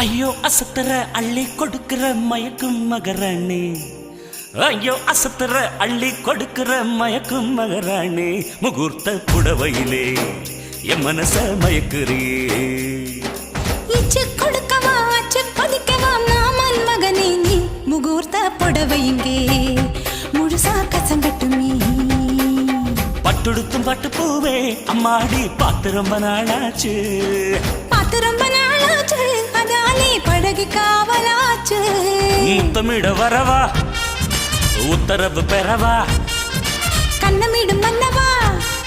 ஐயோ அசத்துற அள்ளி கொடுக்கிற மயக்கும் மகராணி, ஐயோ அசத்துற அள்ளி கொடுக்கிற மயக்கும் மகராணி, முகூர்த்த புடவையிலே என் மனச மயக்குறியே. இச்சு கொடுக்கவா அச்சு பதிக்கவா மாமன் மகனே நீ, முகூர்த்த புடவை இங்கே முழுசா கசங்கட்டுமே. பட்டுடுத்தும் பட்டு பூவே அம்மாடி பார்த்து ரொம்ப நாளாச்சு, பார்த்து ரொம்ப நாளாச்சு, அதாலே பழகி காவலாச்சு. முத்தமிட வரவா உத்தரவு பெறவா, கண்ணமிடும் மன்னவா